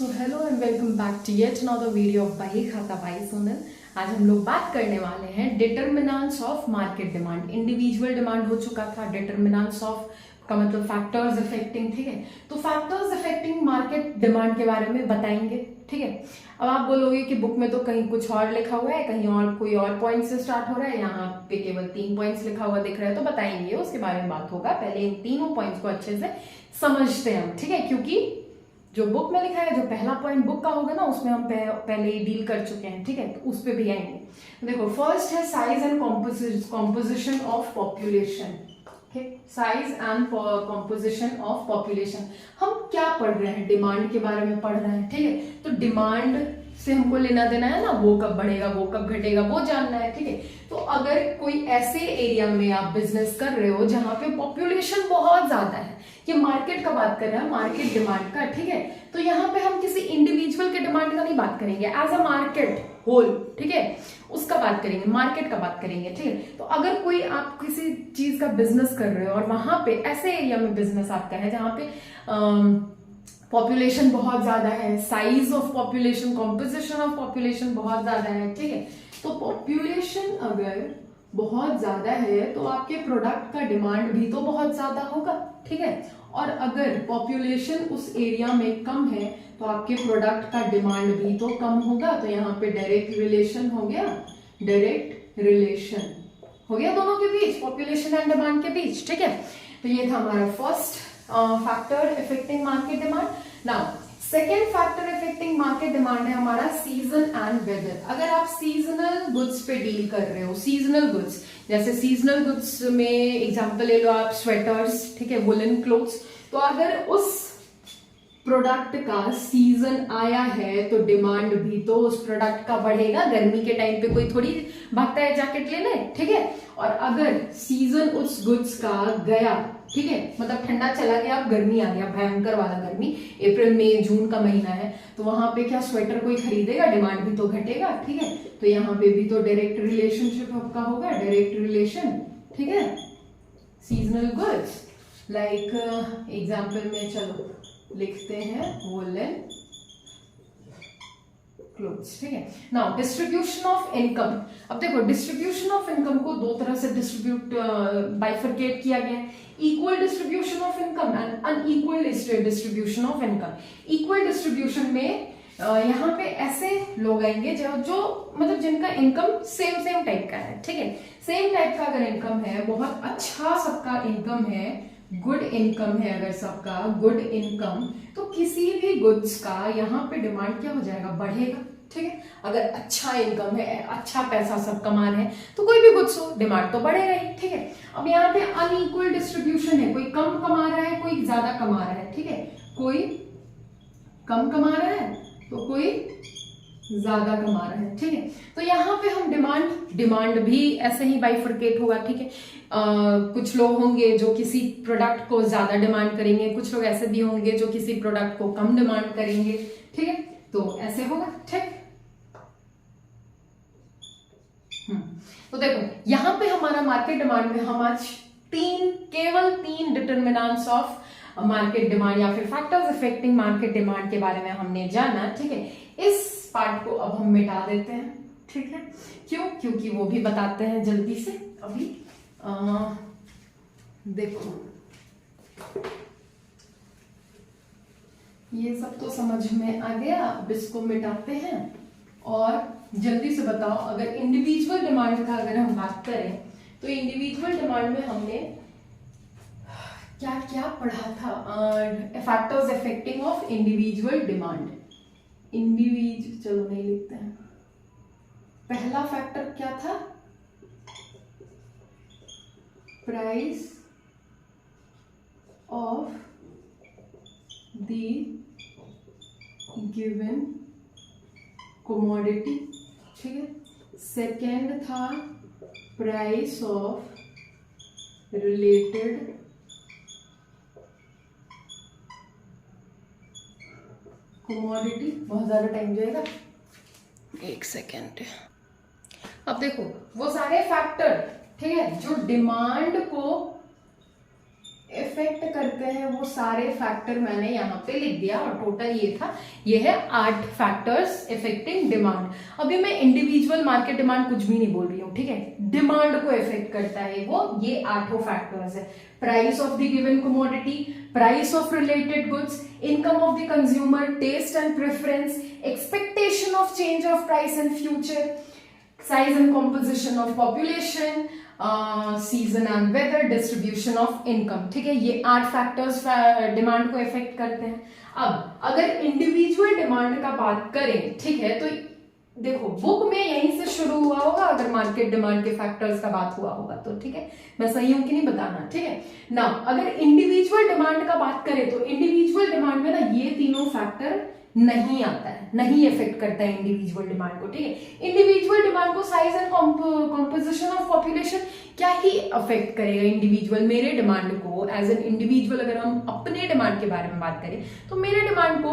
So hello and welcome back to yet another video of Bahi Khata by Sonal. आज हम लोग बात करने वाले हैं determinants of market demand. Individual demand हो चुका था, डिटर्मिनेंट्स ऑफ का मतलब फैक्टर्स अफेक्टिंग, ठीक है। तो फैक्टर्स अफेक्टिंग मार्केट डिमांड के बारे में बताएंगे, ठीक है। अब आप बोलोगे कि बुक में तो कहीं कुछ और लिखा हुआ है, कहीं और कोई और पॉइंट से स्टार्ट हो रहा है, यहाँ पे केवल 3 पॉइंट्स लिखा हुआ दिख रहा है, तो बताएंगे उसके बारे में बात होगा। पहले इन तीनों पॉइंट्स को अच्छे से समझते हैं हम, ठीक है, क्योंकि जो बुक में लिखा है, जो पहला पॉइंट बुक का होगा ना, उसमें हम पहले ही डील कर चुके हैं, ठीक है, तो उस पे भी आएंगे। देखो, फर्स्ट है size and composition of population, size and composition of population. हम क्या पढ़ रहे हैं? डिमांड के बारे में पढ़ रहे हैं, ठीक है। तो डिमांड से हमको लेना देना है ना, वो कब बढ़ेगा, वो कब घटेगा, वो जानना है, ठीक है। तो अगर कोई ऐसे एरिया में आप बिजनेस कर रहे हो जहां पे पॉपुलेशन बहुत ज्यादा है, ये मार्केट का बात कर रहे हैं, मार्केट डिमांड का, ठीक है, तो यहाँ पे हम किसी इंडिविजुअल के डिमांड का नहीं बात करेंगे, एज अ मार्केट होल, ठीक है, उसका बात करेंगे, मार्केट का बात करेंगे, ठीक है। तो अगर कोई आप किसी चीज का बिजनेस कर रहे हो और वहां पे ऐसे एरिया में बिजनेस आपका है जहां पे पॉपुलेशन बहुत ज्यादा है, size of population, composition of population बहुत ज्यादा है, ठीक है, तो पॉपुलेशन अगर बहुत ज्यादा है तो आपके प्रोडक्ट का डिमांड भी तो बहुत ज्यादा होगा, ठीक है। और अगर पॉपुलेशन उस एरिया में कम है तो आपके प्रोडक्ट का डिमांड भी तो कम होगा। तो यहाँ पे डायरेक्ट रिलेशन हो गया, डायरेक्ट रिलेशन हो गया दोनों के बीच, पॉपुलेशन एंड डिमांड के बीच, ठीक है। तो ये था हमारा first factor affecting market demand. Now second factor affecting market demand है हमारा सीजन एंड वेदर। अगर आप सीजनल गुड्स पे डील कर रहे हो, सीजनल गुड्स, जैसे सीजनल गुड्स में एग्जांपल ले लो आप स्वेटर्स, ठीक है, वुलन क्लोथ्स, तो अगर उस प्रोडक्ट का सीजन आया है तो डिमांड भी तो उस प्रोडक्ट का बढ़ेगा। गर्मी के टाइम पे कोई थोड़ी भागता है जैकेट लेने, ठीक है। और अगर सीजन उस गुड्स का गया, ठीक है, मतलब ठंडा चला गया, अब गर्मी आ गया, भयंकर वाला गर्मी, अप्रैल मई जून का महीना है, तो वहां पे क्या स्वेटर कोई खरीदेगा? डिमांड भी तो घटेगा, ठीक है। तो यहाँ पे भी तो डायरेक्ट रिलेशनशिप आपका होगा, डायरेक्ट रिलेशन, ठीक है। सीजनल गुड्स लाइक एग्जाम्पल में चलो लिखते हैं वुलन क्लोथ्स, ठीक है। Now distribution of income. अब देखो, डिस्ट्रीब्यूशन ऑफ इनकम को दो तरह से बाइफरकेट किया गया है, equal distribution of income and unequal distribution of income. Equal distribution में यहाँ पे ऐसे लोग आएंगे जो मतलब जिनका इनकम सेम टाइप का है, ठीक है। सेम टाइप का अगर इनकम है, बहुत अच्छा सबका इनकम है, गुड इनकम है, अगर सबका गुड इनकम, तो किसी भी गुड्स का यहाँ पे डिमांड क्या हो जाएगा? बढ़ेगा, ठीक है। अगर अच्छा इनकम है, अच्छा पैसा सब कमा रहे हैं, तो कोई भी गुड्स हो डिमांड तो बढ़ेगा ही, ठीक है। अब यहाँ पे अनइक्वल डिस्ट्रीब्यूशन है, कोई कम कमा रहा है, कोई ज्यादा कमा रहा है, ठीक है, कोई कम कमा रहा है तो कोई ज्यादा कमा रहा है, ठीक है। तो यहाँ पे हम डिमांड भी ऐसे ही बाइफरकेट होगा, ठीक है। कुछ लोग होंगे जो किसी प्रोडक्ट को ज्यादा डिमांड करेंगे, कुछ लोग ऐसे भी होंगे जो किसी प्रोडक्ट को कम डिमांड करेंगे, ठीक है। तो ऐसे होगा, ठीक। तो देखो, यहाँ पे हमारा मार्केट डिमांड में हम आज केवल तीन डिटर्मिनेंट्स ऑफ मार्केट डिमांड या फिर फैक्टर्स अफेक्टिंग मार्केट डिमांड के बारे में हमने जाना, ठीक है। इस पार्ट को अब हम मिटा देते हैं, ठीक है। क्यों? क्योंकि वो भी बताते हैं जल्दी से अभी। देखो, ये सब तो समझ में आ गया, अब इसको मिटाते हैं और जल्दी से बताओ, अगर इंडिविजुअल डिमांड का अगर हम बात करें तो इंडिविजुअल डिमांड में हमने क्या क्या पढ़ा था? Factors affecting of individual demand. चलो नहीं लिखते हैं। पहला फैक्टर क्या था? Price of the given commodity, ठीक है। सेकेंड था प्राइस ऑफ रिलेटेड कमोडिटी। बहुत ज्यादा टाइम जाएगा, एक सेकेंड। अब देखो, वो सारे फैक्टर, ठीक है, जो डिमांड को इफेक्ट करते हैं वो सारे फैक्टर मैंने यहाँ पे लिख दिया और टोटल ये था, ये है 8 फैक्टर्स इफेक्टिंग डिमांड। अभी मैं इंडिविजुअल मार्केट डिमांड कुछ भी नहीं बोल रही हूँ, ठीक है, डिमांड को इफेक्ट करता है वो, ये 8 फैक्टर्स है। Price of the given commodity, price of related goods, income of the consumer, taste and preference, expectation of change of price in future, size and composition of population, season and weather, distribution of income। ठीक है, ये 8 factors demand को effect करते हैं। अब अगर individual demand का बात करें, ठीक है, तो देखो बुक में यहीं से शुरू हुआ होगा, अगर मार्केट डिमांड के फैक्टर्स का बात हुआ होगा तो, ठीक है, मैं सही हूं कि नहीं बताना, ठीक है ना। अगर इंडिविजुअल डिमांड का बात करें तो इंडिविजुअल डिमांड में ना ये तीनों फैक्टर नहीं आता है, नहीं इफेक्ट करता है इंडिविजुअल डिमांड को, ठीक है। इंडिविजुअल डिमांड को size and composition of population क्या ही अफेक्ट करेगा इंडिविजुअल, मेरे डिमांड को एज एन इंडिविजुअल। अगर हम अपने डिमांड के बारे में बात करें तो मेरे डिमांड को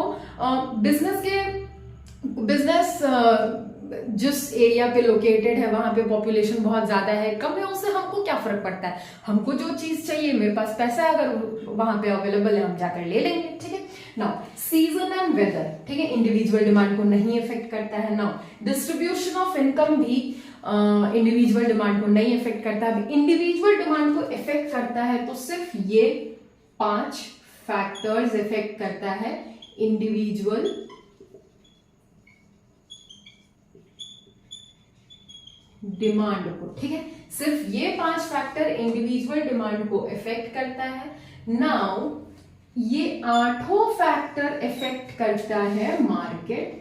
बिजनेस जिस एरिया पे लोकेटेड है वहां पे पॉपुलेशन बहुत ज्यादा है कम है, उससे हमको क्या फर्क पड़ता है, हमको जो चीज चाहिए, मेरे पास पैसा है, अगर वहां पे अवेलेबल है हम जाकर ले लेंगे, ठीक है। नाउ सीजन एंड वेदर, ठीक है, इंडिविजुअल डिमांड को नहीं इफेक्ट करता है। नाउ डिस्ट्रीब्यूशन ऑफ इनकम भी इंडिविजुअल डिमांड को नहीं इफेक्ट करता है। इंडिविजुअल डिमांड को इफेक्ट करता है तो सिर्फ ये 5 फैक्टर्स इफेक्ट करता है इंडिविजुअल डिमांड को, ठीक है, सिर्फ ये 5 फैक्टर इंडिविजुअल डिमांड को इफेक्ट करता है। नाउ ये 8 फैक्टर इफेक्ट करता है मार्केट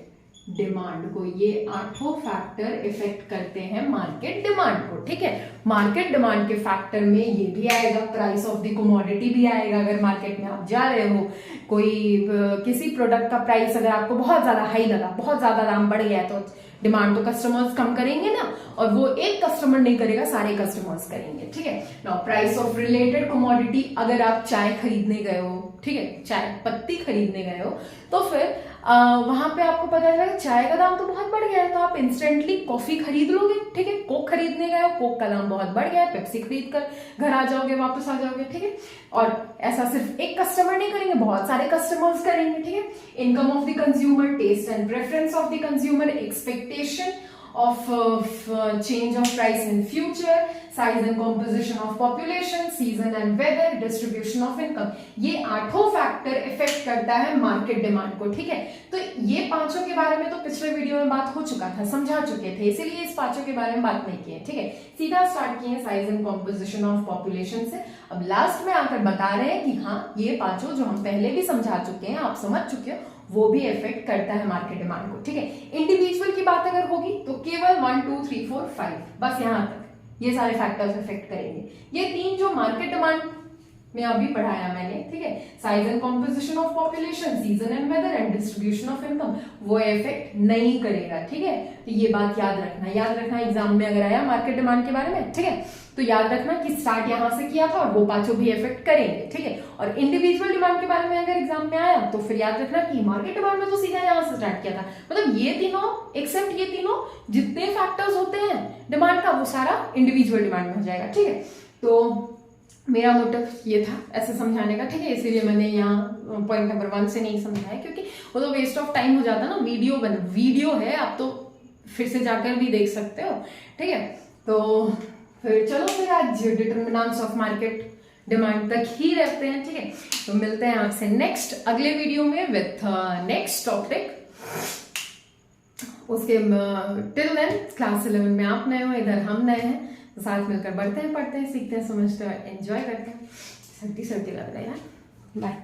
डिमांड को, ये 8 फैक्टर इफेक्ट करते हैं मार्केट डिमांड को, ठीक है। मार्केट डिमांड के फैक्टर में ये भी आएगा, प्राइस ऑफ द कमोडिटी भी आएगा। अगर मार्केट में आप जा रहे हो, कोई किसी प्रोडक्ट का प्राइस अगर आपको बहुत ज्यादा हाई लगा, बहुत ज्यादा दाम बढ़ गया, तो डिमांड तो कस्टमर्स कम करेंगे ना, और वो एक कस्टमर नहीं करेगा, सारे कस्टमर्स करेंगे, ठीक है। Now price of related commodity, अगर आप चाय खरीदने गए हो, ठीक है, चाय पत्ती खरीदने गए हो, तो फिर वहां पे आपको पता चला चाय का दाम तो बहुत बढ़ गया है, तो आप इंस्टेंटली कॉफी खरीद लोगे, ठीक है। कोक खरीदने गए हो, कोक का दाम बहुत बढ़ गया है, पेप्सी खरीद कर घर आ जाओगे, वापस आ जाओगे, ठीक है। और ऐसा सिर्फ एक कस्टमर नहीं करेंगे, बहुत सारे कस्टमर्स करेंगे, ठीक है। Income of the consumer, taste and preference of the consumer, expectation of change of price in future, size and composition of population, season and weather, distribution of income, ये 8 फैक्टर इफेक्ट करता है market demand को, ठीक है। तो ये 5 के बारे में तो पिछले वीडियो में बात हो चुका था, समझा चुके थे, इसीलिए इस 5 के बारे में बात नहीं की है, ठीक है। सीधा स्टार्ट किए size and composition of population से। अब लास्ट में आकर बता रहे हैं कि हाँ, ये 5 जो हम पहले भी समझा चुके हैं, आप समझ चुके हो, वो भी इफेक्ट करता है मार्केट डिमांड को, ठीक है। इंडिविजुअल की बात अगर होगी तो केवल 1 2 3 4 5 बस यहां तक ये सारे फैक्टर्स इफेक्ट करेंगे। ये 3 जो मार्केट डिमांड में अभी पढ़ाया मैंने, ठीक है, size and composition of population, season and weather and distribution of income, वो इफेक्ट नहीं करेगा, ठीक है। तो ये बात याद रखना एग्जाम में अगर आया मार्केट डिमांड के बारे में, ठीक है, तो याद रखना कि स्टार्ट यहां से किया था और वो 5 भी इफेक्ट करेंगे, ठीक है। और इंडिविजुअल डिमांड के बारे में अगर एग्जाम में आया तो फिर याद रखना कि मार्केट डिमांड में तो सीधा यहां से स्टार्ट किया था, मतलब ये तीनों एक्सेप्ट ये तीनों जितने फैक्टर्स होते हैं डिमांड का, वो सारा इंडिविजुअल डिमांड में हो जाएगा, ठीक है। तो मेरा मोटिव ये था ऐसे समझाने का, ठीक है, इसीलिए मैंने यहाँ पॉइंट नंबर 1 से नहीं समझाया, क्योंकि वो तो वेस्ट ऑफ टाइम हो जाता ना। वीडियो है, आप तो फिर से जाकर भी देख सकते हो, ठीक है। तो फिर चलो फिर आज डिटरमिनेंट्स ऑफ मार्केट डिमांड तक ही रहते हैं, ठीक है। तो मिलते हैं आपसे नेक्स्ट अगले वीडियो में विथ नेक्स्ट टॉपिक। उसके टिल देन क्लास 11 में आप नए हो, इधर हम नए हैं, तो साथ मिलकर बढ़ते हैं, पढ़ते हैं, सीखते हैं, समझते हैं, एंजॉय करते हैं। सर्दी लग रहा है यार। बाय।